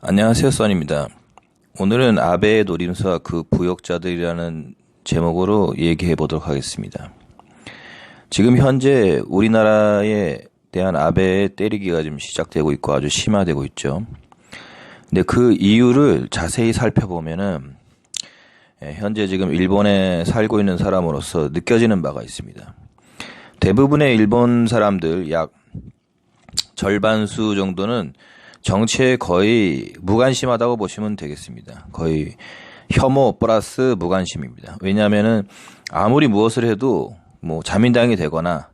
안녕하세요, 써니입니다. 오늘은 아베의 노림수와 그 부역자들이라는 제목으로 얘기해 보도록 하겠습니다. 지금 현재 우리나라에 대한 아베의 때리기가 지금 시작되고 있고 아주 심화되고 있죠. 근데 그 이유를 자세히 살펴보면은 현재 지금 일본에 살고 있는 사람으로서 느껴지는 바가 있습니다. 대부분의 일본 사람들 약 절반수 정도는 정치에 거의 무관심하다고 보시면 되겠습니다. 거의 혐오 플러스 무관심입니다. 왜냐하면은 아무리 무엇을 해도 뭐 자민당이 되거나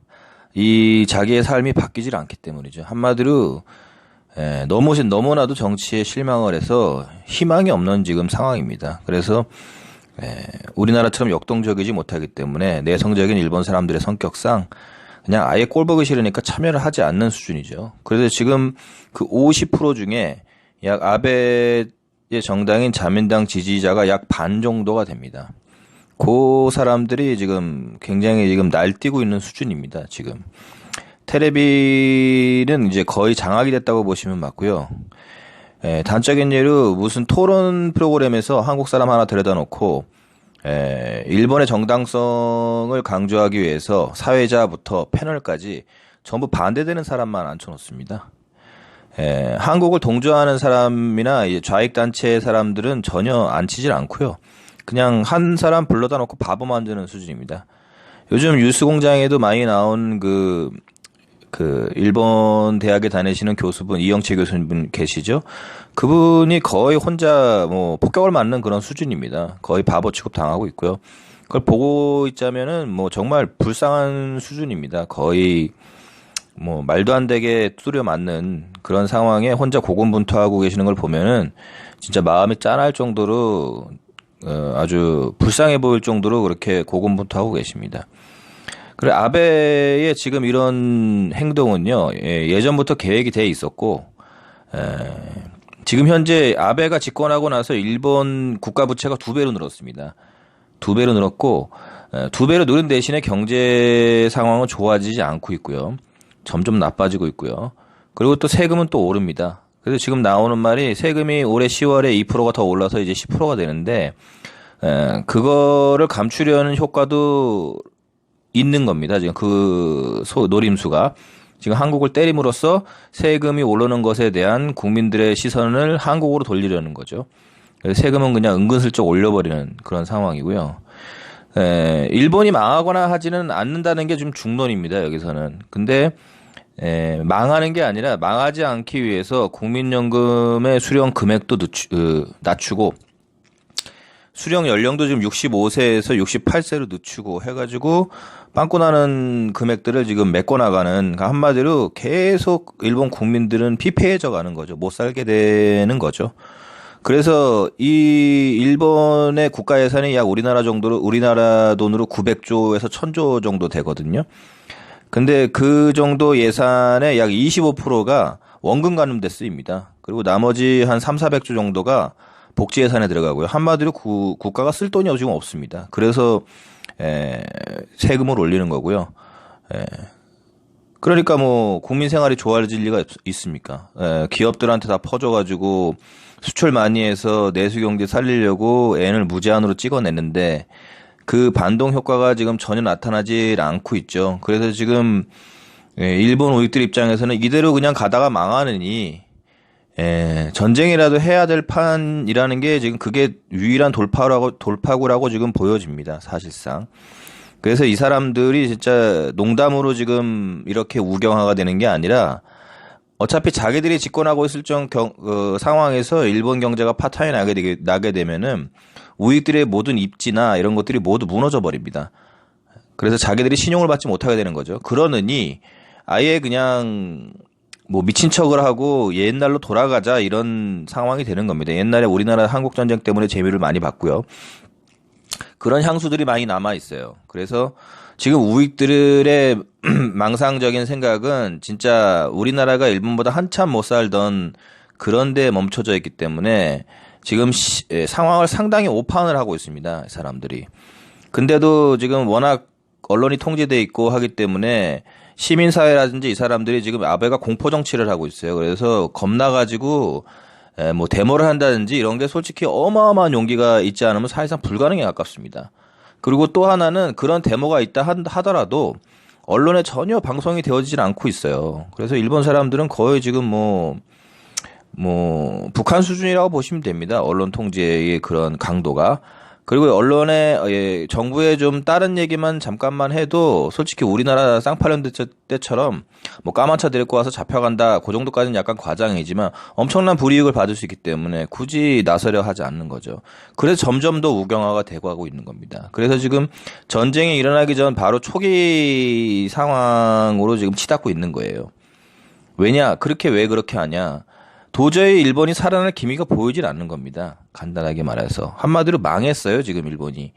이 자기의 삶이 바뀌질 않기 때문이죠. 한마디로 너무나도 정치에 실망을 해서 희망이 없는 지금 상황입니다. 그래서 우리나라처럼 역동적이지 못하기 때문에 내성적인 일본 사람들의 성격상 그냥 아예 꼴 보기 싫으니까 참여를 하지 않는 수준이죠. 그래서 지금 그 50% 중에 약 아베의 정당인 자민당 지지자가 약 반 정도가 됩니다. 그 사람들이 지금 굉장히 지금 날뛰고 있는 수준입니다. 지금 테레비는 이제 거의 장악이 됐다고 보시면 맞고요. 단적인 예로 무슨 토론 프로그램에서 한국 사람 하나 데려다 놓고 일본의 정당성을 강조하기 위해서 사회자부터 패널까지 전부 반대되는 사람만 앉혀놓습니다. 한국을 동조하는 사람이나 좌익단체 사람들은 전혀 앉히질 않고요. 그냥 한 사람 불러다 놓고 바보 만드는 수준입니다. 요즘 뉴스공장에도 많이 나온 그 일본 대학에 다니시는 교수분, 이영채 교수님 계시죠? 그분이 거의 혼자 뭐 폭격을 맞는 그런 수준입니다. 거의 바보 취급 당하고 있고요. 그걸 보고 있자면은 뭐 정말 불쌍한 수준입니다. 거의 뭐 말도 안 되게 두드려 맞는 그런 상황에 혼자 고군분투하고 계시는 걸 보면은 진짜 마음이 짠할 정도로 아주 불쌍해 보일 정도로 그렇게 고군분투하고 계십니다. 그래, 아베의 지금 이런 행동은요, 예전부터 계획이 돼 있었고, 지금 현재 아베가 집권하고 나서 일본 국가 부채가 2배로 늘었습니다. 2배로 늘었고, 2배로 늘은 대신에 경제 상황은 좋아지지 않고 있고요. 점점 나빠지고 있고요. 그리고 또 세금은 또 오릅니다. 그래서 지금 나오는 말이 세금이 올해 10월에 2%가 더 올라서 이제 10%가 되는데, 그거를 감추려는 효과도 있는 겁니다. 지금 노림수가 지금 한국을 때림으로써 세금이 오르는 것에 대한 국민들의 시선을 한국으로 돌리려는 거죠. 그래서 세금은 그냥 은근슬쩍 올려버리는 그런 상황이고요. 일본이 망하거나 하지는 않는다는 게 좀 중론입니다. 여기서는. 근데 망하는 게 아니라 망하지 않기 위해서 국민연금의 수령 금액도 낮추고 수령 연령도 지금 65세에서 68세로 늦추고 해가지고 빵꾸 나는 금액들을 지금 메꿔나가는, 그러니까 한마디로 계속 일본 국민들은 피폐해져 가는 거죠. 못 살게 되는 거죠. 그래서 이 일본의 국가 예산이 약 우리나라 돈으로 900조에서 1000조 정도 되거든요. 근데 그 정도 예산의 약 25%가 원금 가는데 쓰입니다. 그리고 나머지 한 3,400조 정도가 복지 예산에 들어가고요. 한마디로 국가가 쓸 돈이 지금 없습니다. 그래서 세금을 올리는 거고요. 그러니까 뭐 국민 생활이 좋아질 리가 있습니까? 기업들한테 다 퍼져가지고 수출 많이 해서 내수 경제 살리려고 N을 무제한으로 찍어냈는데 그 반동 효과가 지금 전혀 나타나질 않고 있죠. 그래서 지금 일본 우익들 입장에서는 이대로 그냥 가다가 망하느니 전쟁이라도 해야 될 판이라는 게 지금 그게 유일한 돌파구라고 지금 보여집니다. 사실상. 그래서 이 사람들이 진짜 농담으로 지금 이렇게 우경화가 되는 게 아니라 어차피 자기들이 집권하고 있을 상황에서 일본 경제가 파탄이 나게 되면은 우익들의 모든 입지나 이런 것들이 모두 무너져 버립니다. 그래서 자기들이 신용을 받지 못하게 되는 거죠. 그러느니 아예 그냥 뭐 미친 척을 하고 옛날로 돌아가자 이런 상황이 되는 겁니다. 옛날에 우리나라 한국전쟁 때문에 재미를 많이 봤고요. 그런 향수들이 많이 남아 있어요. 그래서 지금 우익들의 망상적인 생각은 진짜 우리나라가 일본보다 한참 못 살던 그런 데 멈춰져 있기 때문에 지금 상황을 상당히 오판을 하고 있습니다. 사람들이. 근데도 지금 워낙 언론이 통제돼 있고 하기 때문에 시민사회라든지 이 사람들이 지금 아베가 공포정치를 하고 있어요. 그래서 겁나가지고 뭐 데모를 한다든지 이런 게 솔직히 어마어마한 용기가 있지 않으면 사실상 불가능에 가깝습니다. 그리고 또 하나는 그런 데모가 있다 하더라도 언론에 전혀 방송이 되어지질 않고 있어요. 그래서 일본 사람들은 거의 지금 북한 수준이라고 보시면 됩니다. 언론 통제의 그런 강도가. 그리고 언론에, 정부에 좀 다른 얘기만 잠깐만 해도 솔직히 우리나라 쌍팔년 때처럼 뭐 까만 차 데리고 와서 잡혀간다. 그 정도까지는 약간 과장이지만 엄청난 불이익을 받을 수 있기 때문에 굳이 나서려 하지 않는 거죠. 그래서 점점 더 우경화가 되고 하고 있는 겁니다. 그래서 지금 전쟁이 일어나기 전 바로 초기 상황으로 지금 치닫고 있는 거예요. 왜냐? 왜 그렇게 하냐? 도저히 일본이 살아날 기미가 보이질 않는 겁니다. 간단하게 말해서. 한마디로 망했어요, 지금 일본이.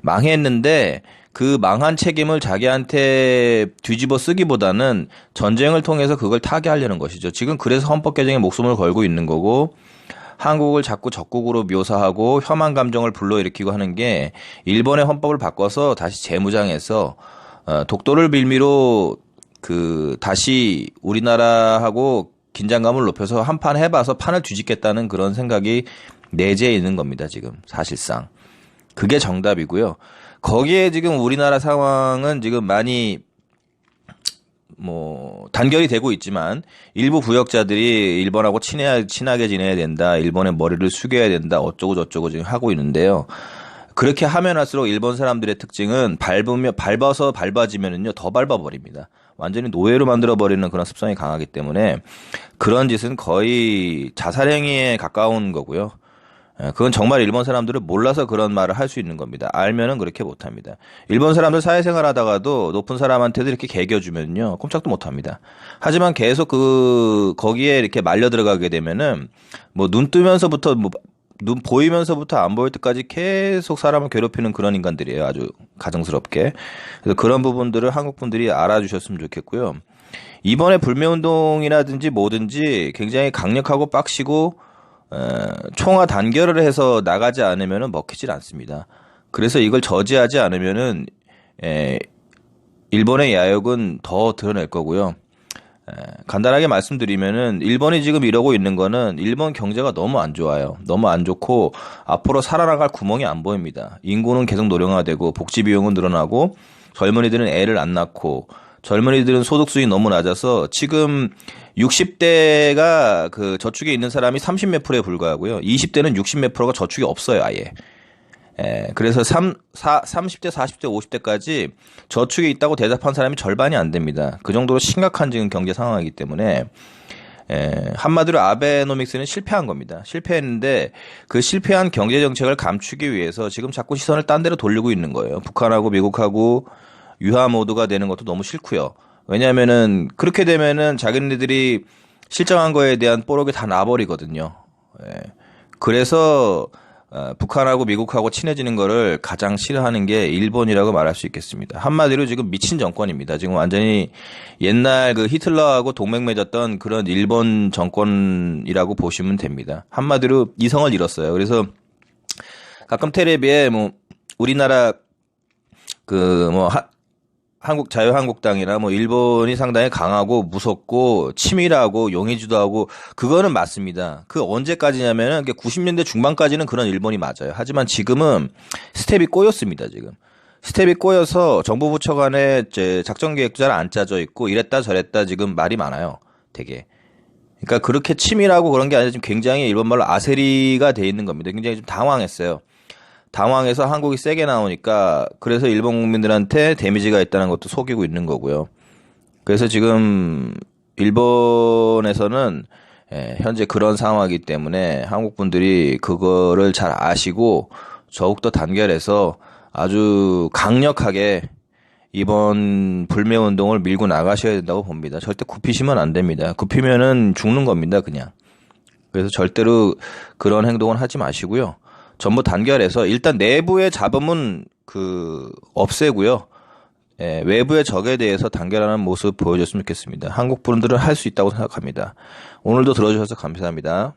망했는데 그 망한 책임을 자기한테 뒤집어 쓰기보다는 전쟁을 통해서 그걸 타개하려는 것이죠. 지금 그래서 헌법 개정에 목숨을 걸고 있는 거고 한국을 자꾸 적국으로 묘사하고 혐한 감정을 불러일으키고 하는 게 일본의 헌법을 바꿔서 다시 재무장해서 독도를 빌미로 다시 우리나라하고 긴장감을 높여서 한 판 해봐서 판을 뒤집겠다는 그런 생각이 내재해 있는 겁니다, 지금, 사실상. 그게 정답이고요. 거기에 지금 우리나라 상황은 지금 많이, 단결이 되고 있지만, 일부 부역자들이 일본하고 친하게 지내야 된다, 일본의 머리를 숙여야 된다, 어쩌고저쩌고 지금 하고 있는데요. 그렇게 하면 할수록 일본 사람들의 특징은 밟아서 밟아지면은요, 더 밟아버립니다. 완전히 노예로 만들어버리는 그런 습성이 강하기 때문에 그런 짓은 거의 자살행위에 가까운 거고요. 그건 정말 일본 사람들은 몰라서 그런 말을 할 수 있는 겁니다. 알면은 그렇게 못합니다. 일본 사람들 사회생활 하다가도 높은 사람한테도 이렇게 개겨주면요, 꼼짝도 못합니다. 하지만 계속 거기에 이렇게 말려 들어가게 되면은 눈 뜨면서부터 눈 보이면서부터 안 보일 때까지 계속 사람을 괴롭히는 그런 인간들이에요. 아주 가증스럽게. 그래서 그런 부분들을 한국 분들이 알아주셨으면 좋겠고요. 이번에 불매운동이라든지 뭐든지 굉장히 강력하고 빡시고 총화 단결을 해서 나가지 않으면 먹히질 않습니다. 그래서 이걸 저지하지 않으면은 일본의 야욕은 더 드러낼 거고요. 간단하게 말씀드리면은 일본이 지금 이러고 있는 거는 일본 경제가 너무 안 좋아요. 너무 안 좋고 앞으로 살아나갈 구멍이 안 보입니다. 인구는 계속 노령화되고 복지 비용은 늘어나고 젊은이들은 애를 안 낳고 젊은이들은 소득 수준이 너무 낮아서 지금 60대가 저축에 있는 사람이 30 몇 프로에 불과하고요. 20대는 60 몇 프로가 저축이 없어요, 아예. 그래서 30대, 40대, 50대까지 저축에 있다고 대답한 사람이 절반이 안 됩니다. 그 정도로 심각한 지금 경제 상황이기 때문에, 한마디로 아베노믹스는 실패한 겁니다. 실패했는데 그 실패한 경제 정책을 감추기 위해서 지금 자꾸 시선을 딴 데로 돌리고 있는 거예요. 북한하고 미국하고 유화 모드가 되는 것도 너무 싫고요. 왜냐면은 그렇게 되면은 자기네들이 실정한 거에 대한 뽀록이 다 나버리거든요. 그래서 북한하고 미국하고 친해지는 거를 가장 싫어하는 게 일본이라고 말할 수 있겠습니다. 한마디로 지금 미친 정권입니다. 지금 완전히 옛날 히틀러하고 동맹 맺었던 그런 일본 정권이라고 보시면 됩니다. 한마디로 이성을 잃었어요. 그래서 가끔 텔레비에 우리나라 자유한국당이나 일본이 상당히 강하고 무섭고 치밀하고 용의주도 하고 그거는 맞습니다. 그 언제까지냐면은 90년대 중반까지는 그런 일본이 맞아요. 하지만 지금은 스텝이 꼬였습니다, 지금. 스텝이 꼬여서 정부 부처 간에 작전 계획도 잘 안 짜져 있고 이랬다 저랬다 지금 말이 많아요, 되게. 그러니까 그렇게 치밀하고 그런 게 아니라 지금 굉장히 일본 말로 아세리가 돼 있는 겁니다. 굉장히 좀 당황했어요. 당황해서 한국이 세게 나오니까 그래서 일본 국민들한테 데미지가 있다는 것도 속이고 있는 거고요. 그래서 지금 일본에서는 현재 그런 상황이기 때문에 한국 분들이 그거를 잘 아시고 더욱더 단결해서 아주 강력하게 이번 불매운동을 밀고 나가셔야 된다고 봅니다. 절대 굽히시면 안 됩니다. 굽히면은 죽는 겁니다, 그냥. 그래서 절대로 그런 행동은 하지 마시고요. 전부 단결해서 일단 내부의 잡음은 없애고요. 외부의 적에 대해서 단결하는 모습 보여줬으면 좋겠습니다. 한국 분들은 할 수 있다고 생각합니다. 오늘도 들어주셔서 감사합니다.